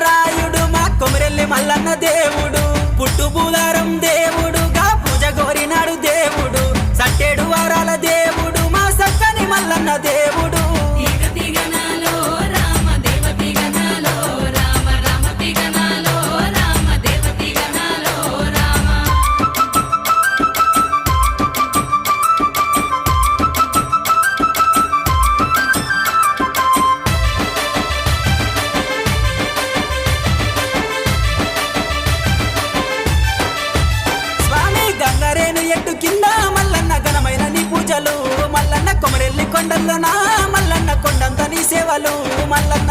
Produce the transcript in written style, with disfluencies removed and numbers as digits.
రాయుడు మా కొమరెల్లి మల్లన్న దేవుడు పుట్టు బూదారం దేవుడు గా పూజ కోరినాడు దేవుడు సట్టేడు వారాల దేవుడు మా సక్కని మల్లన్న దేవుడు ఎట్టు కింద మల్లన్న ఘనమైన నీ పూజలు మల్లన్న కొమరెల్లి కొండల్లోన మల్లన్న కొండంత నీ సేవలు మల్లన్న